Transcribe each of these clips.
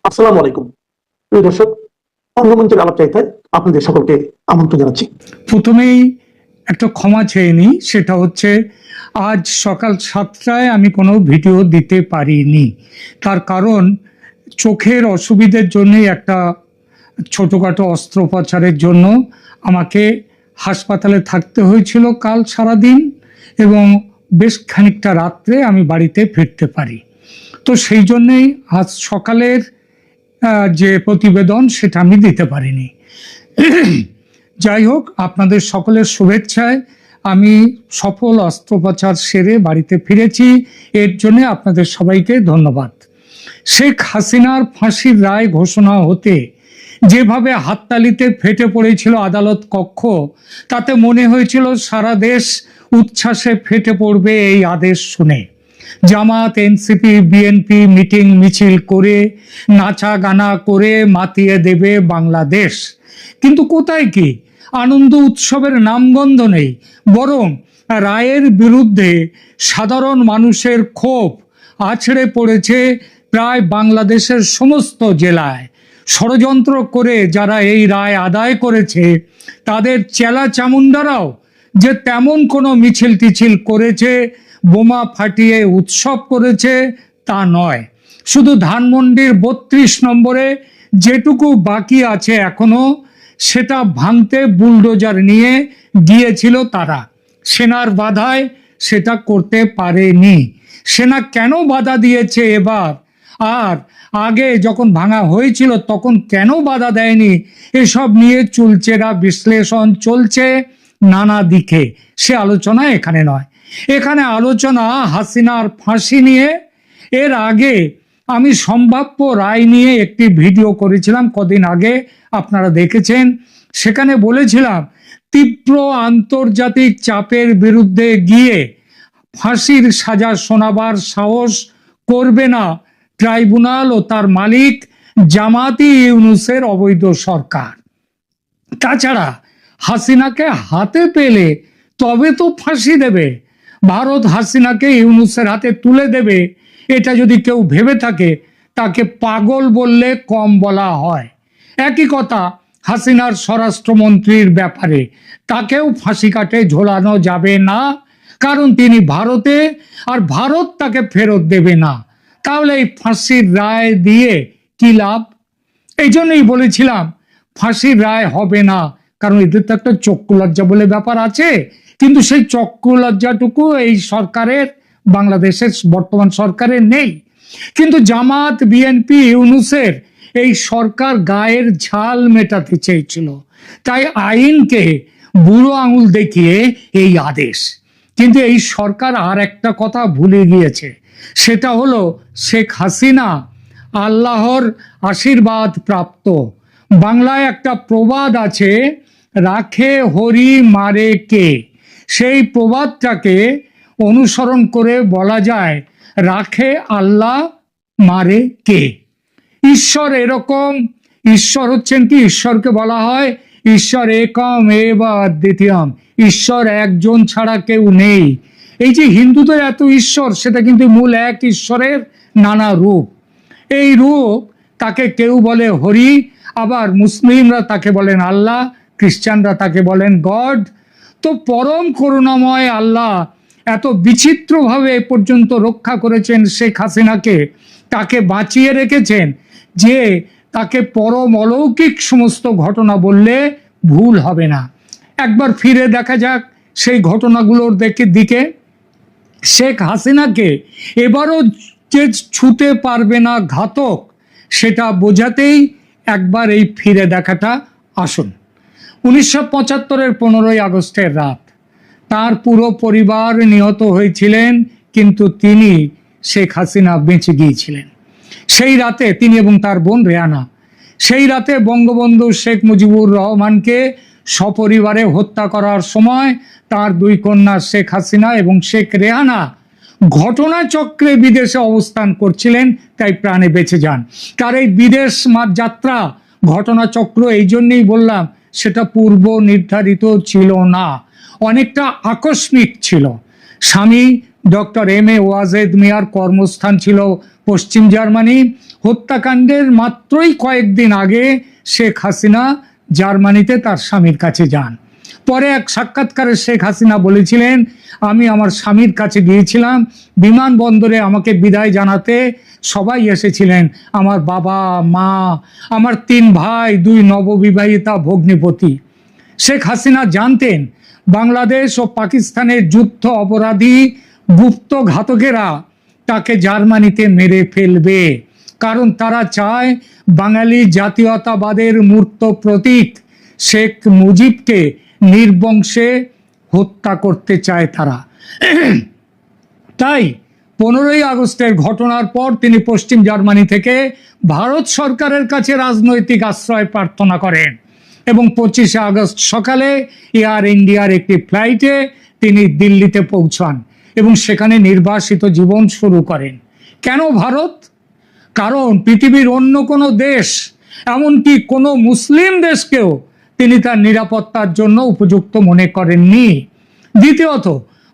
আসসালামু আলাইকুম প্রিয় দর্শক, অঙ্গমঞ্চের আলাপচারিতায় আপনাদের সকলকে আমন্ত্রণ জানাচ্ছি। প্রথমেই একটা ক্ষমা চেয়ে নিই, সেটা হচ্ছে আজ সকাল 7টায় আমি কোনো ভিডিও দিতে পারিনি। তার কারণ চোখের অসুবিধার জন্যই একটা ছোটোখাটো অস্ত্রোপচারের জন্য আমাকে হাসপাতালে থাকতে হয়েছিল কাল সারাদিন, এবং বেশ খানিকটা রাত্রে আমি বাড়িতে ফিরতে পারি। তো সেই জন্যেই আজ সকালের যে প্রতিবেদন সেটা আমি দিতে পারিনি। যাই হোক, আপনাদের সকলের শুভেচ্ছায় আমি সফল অস্ত্রোপচার সেরে বাড়িতে ফিরেছি। এর জন্য আপনাদের সবাইকে ধন্যবাদ। শেখ হাসিনার ফাঁসির রায় ঘোষণা হতে যেভাবে হাততালিতে ফেটে পড়েছিল আদালত কক্ষ, তাতে মনে হয়েছিল সারা দেশ উচ্ছ্বাসে ফেটে পড়বে এই আদেশ শুনে। জামাত, এনসিপি, বিএনপি মিটিং মিছিল করে নাচা গানা করে মাতিয়ে দেবে বাংলাদেশ। কিন্তু কোথায় কি আনন্দ উৎসবের নামগন্ধ নেই, বরং রায়ের বিরুদ্ধে সাধারণ মানুষের ক্ষোভ আছড়ে পড়েছে প্রায় বাংলাদেশের সমস্ত জেলায়। ষড়যন্ত্র করে যারা এই রায় আদায় করেছে, তাদের চেলা চামুন্ডারাও যে তেমন কোনো মিছিল টিছিল করেছে, বোমা ফাটিয়ে উৎসব করেছে তা নয়। শুধু ধানমন্ডির 32 নম্বরে যেটুকু বাকি আছে এখনো, সেটা ভাঙতে বুলডোজার নিয়ে গিয়েছিল তারা। সেনার বাধায় সেটা করতে পারেনি। সেনা কেন বাধা দিয়েছে এবার, আর আগে যখন ভাঙা হয়েছিল তখন কেন বাধা দেয়নি, এসব নিয়ে চুলচেরা বিশ্লেষণ চলছে নানা দিকে। সে আলোচনা এখানে নয়। এখানে আলোচনা হাসিনার ফাঁসি নিয়ে। এর আগে আমি সম্ভাব্য রায় নিয়ে একটি ভিডিও করেছিলাম কদিন আগে, আপনারা দেখেছেন। সেখানে বলেছিলাম তীব্র আন্তর্জাতিক চাপের বিরুদ্ধে গিয়ে ফাঁসির সাজা শোনাবার সাহস করবে না ট্রাইব্যুনাল ও তার মালিক জামাতি ইউনূসের অবৈধ সরকার। তাছাড়া হাসিনাকে হাতে পেলে তবে তো ফাঁসি দেবে। ভারত হাসিনাকে ইউনূসের হাতে তুলে দেবে, এটা যদি কেউ ভেবে থাকে তাকে পাগল বললে কম বলা হয়। একই কথা হাসিনার স্বরাষ্ট্রমন্ত্রীর ব্যাপারে, তাকেও ফাঁসি কাটে ঝোলানো যাবে না, কারণ তিনি ভারতে, আর ভারত তাকে ফেরত দেবে না। তাহলে এই ফাঁসির রায় দিয়ে কি লাভ? এই জন্যই বলেছিলাম ফাঁসির রায় হবে না, কারণ এদের তো একটা চক্ষু লজ্জা বলে ব্যাপার আছে। কিন্তু সেই চক্ষু লজ্জাটুকু এই সরকারের, বাংলাদেশের বর্তমান সরকারের নেই। কিন্তু জামাত, বিএনপি, ইউনূসের এই সরকার গায়ের ঝাল মেটাতে চেয়েছিল, তাই আইনকে বুড়ো আঙুল দেখিয়ে এই আদেশ। কিন্তু এই সরকার আর একটা কথা ভুলে গিয়েছে, সেটা হলো শেখ হাসিনা আল্লাহর আশীর্বাদ প্রাপ্ত। বাংলায় একটা প্রবাদ আছে, রাখে হরি মারে কে। সেই প্রবাদটাকে অনুসরণ করে বলা যায়, রাখে আল্লাহ, মারে কে। ঈশ্বর এরকম, ঈশ্বর হচ্ছেন কি, ঈশ্বরকে বলা হয় ঈশ্বর একম এব অদ্বিতীয়ম, ঈশ্বর একজন ছাড়া কেউ নেই। এই যে হিন্দুদের এত ঈশ্বর, সেটা কিন্তু মূল এক ঈশ্বরের নানা রূপ। এই রূপ, তাকে কেউ বলে হরি, আবার মুসলিমরা তাকে বলেন আল্লাহ, খ্রিস্টানরা তাকে বলেন গড। তো পরম করুণাময় আল্লাহ এত বিচিত্রভাবে এ পর্যন্ত রক্ষা করেছেন শেখ হাসিনাকে, তাকে বাঁচিয়ে রেখেছেন, যে তাকে পরম অলৌকিক সমস্ত ঘটনা বললে ভুল হবে না। একবার ফিরে দেখা যাক সেই ঘটনাগুলোর দিকে। শেখ হাসিনাকে এবারও যে ছুতে পারবে না ঘাতক, সেটা বোঝাতেই একবার এই ফিরে দেখাটা আসুন। 1975-এর 15ই আগস্টের রাত, তার পুরো পরিবার নিহত হয়েছিলেন, কিন্তু তিনি, শেখ হাসিনা, বেঁচে গিয়েছিলেন। সেই রাতে তিনি এবং তার বোন রেহানা, সেই রাতে বঙ্গবন্ধু শেখ মুজিবুর রহমানকে সপরিবারে হত্যা করার সময় তার দুই কন্যা শেখ হাসিনা এবং শেখ রেহানা ঘটনাচক্রে বিদেশে অবস্থান করছিলেন, তাই প্রাণে বেঁচে যান। তার এই বিদেশ যাত্রা ঘটনাচক্র এই জন্যই বললাম, সেটা পূর্ব নির্ধারিত ছিল না, অনেকটা আকস্মিক ছিল। স্বামী ডক্টর এম এ ওয়াজেদ মিয়ার কর্মস্থান ছিল পশ্চিম জার্মানি। হত্যাকাণ্ডের মাত্রই কয়েকদিন আগে শেখ হাসিনা জার্মানিতে তার স্বামীর কাছে যান। পরে এক সাক্ষাৎকারে শেখ হাসিনা বলেছিলেন, আমি আমার স্বামীর কাছে গিয়েছিলাম, বিমানবন্দরে আমাকে বিদায় জানাতে সবাই এসেছিলেন, আমার বাবা, মা, আমার 3 ভাই, 2 নববিবাহিতা ভগ্নিপতি। শেখ হাসিনা জানতেন বাংলাদেশ ও পাকিস্তানের যুদ্ধ অপরাধী গুপ্ত ঘাতকেরা তাকে জার্মানিতে মেরে ফেলবে, কারণ তারা চায় বাঙালি জাতীয়তাবাদের মূর্ত প্রতীক শেখ মুজিবকে নির্বংশে হত্যা করতে চায় তারা। তাই 15ই আগস্টের ঘটনার পর তিনি পশ্চিম জার্মানি থেকে ভারত সরকারের কাছে রাজনৈতিক আশ্রয় প্রার্থনা করেন এবং 25শে আগস্ট সকালে এয়ার ইন্ডিয়ার একটি ফ্লাইটে তিনি দিল্লিতে পৌঁছান এবং সেখানে নির্বাসিত জীবন শুরু করেন। কেন ভারত? কারণ পৃথিবীর অন্য কোনো দেশ, এমনকি কোনো মুসলিম দেশকেও তিনি তার নিরাপত্তার জন্য উপযুক্ত মনে করেননি। দ্বিতীয়ত,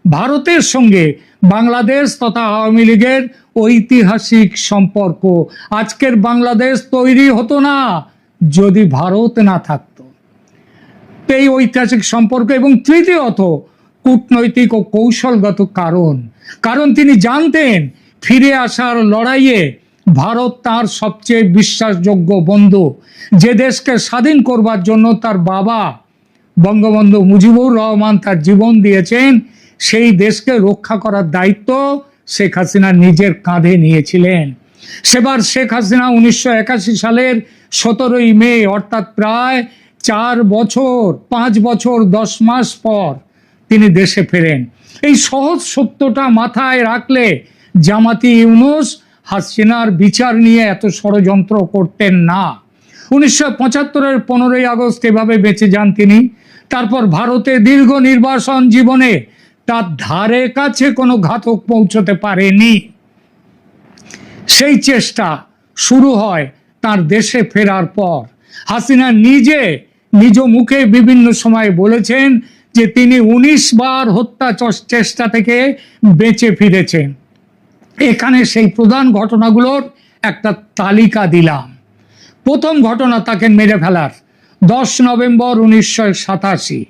ভারতের সঙ্গে বাংলাদেশ তথা আওয়ামী লীগের ঐতিহাসিক সম্পর্ক। আজকের বাংলাদেশ তৈরি হতো না যদি ভারত না থাকতো। এই ঐতিহাসিক সম্পর্ক। এবং তৃতীয়ত, কূটনৈতিক ও কৌশলগত কারণ তিনি জানতেন ফিরে আসার লড়াইয়ে ভারত তার সবচেয়ে বিশ্বাসযোগ্য বন্ধু। যে দেশকে স্বাধীন করবার জন্য তার বাবা বঙ্গবন্ধু মুজিবুর রহমান তার জীবন দিয়েছেন, সেই দেশকে রক্ষা করার দায়িত্ব শেখ হাসিনা নিজের কাঁধে নিয়েছিলেন। সেবার শেখ হাসিনা 1981 সালের 17ই মে, অর্থাৎ প্রায় 5 বছর 10 মাস পর তিনি দেশে ফেরেন। এই সহজ সত্যটা মাথায় রাখলে জামাতি ইউনূস হাসিনার বিচার নিয়ে এত ষড়যন্ত্র করতেন না। 1975-এর 15ই আগস্ট এভাবে বেঁচে যান তিনি। তারপর ভারতে দীর্ঘ নির্বাসন জীবনে তার ধারে কাছে কোনো ঘাতক পৌঁছতে পারেনি। সেই চেষ্টা শুরু হয় তার দেশে ফেরার পর। হাসিনা নিজ মুখে বিভিন্ন সময় বলেছেন যে তিনি 19 বার হত্যা চেষ্টা থেকে বেঁচে ফিরেছেন। এখানে সেই প্রধান ঘটনাগুলোর একটা তালিকা দিলাম। প্রথম ঘটনা তাকে মেরে ফেলার। 10 নভেম্বর 1987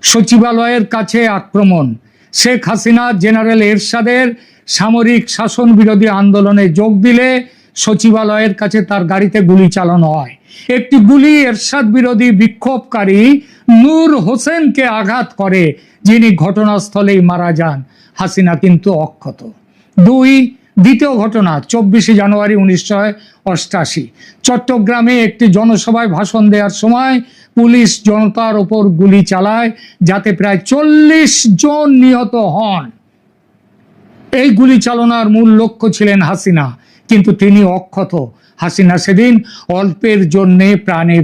সচিবালয়ের কাছে আক্রমণ। শেখ হাসিনা জেনারেল এরশাদের সামরিক শাসন বিরোধী আন্দোলনে যোগ দিলে সচিবালয়ের কাছে তার গাড়িতে গুলি চালানো হয়। একটি গুলি এরশাদ বিরোধী বিক্ষোভকারী নূর হোসেনকে আঘাত করে, যিনি ঘটনাস্থলেই মারা যান। হাসিনা কিন্তু অক্ষত। দ্বিতীয় ঘটনা 24শে জানুয়ারি 1988 চট্টগ্রামে একটি জনসভায় ভাষণ দেওয়ার সময় পুলিশ জনতার ওপর গুলি চালায়, যাতে প্রায় 40 জন নিহত হন। এই গুলি চালনার মূল লক্ষ্য ছিলেন হাসিনা, কিন্তু তিনি অক্ষত। হাসিনা সেদিন অল্পের জন্যে প্রাণে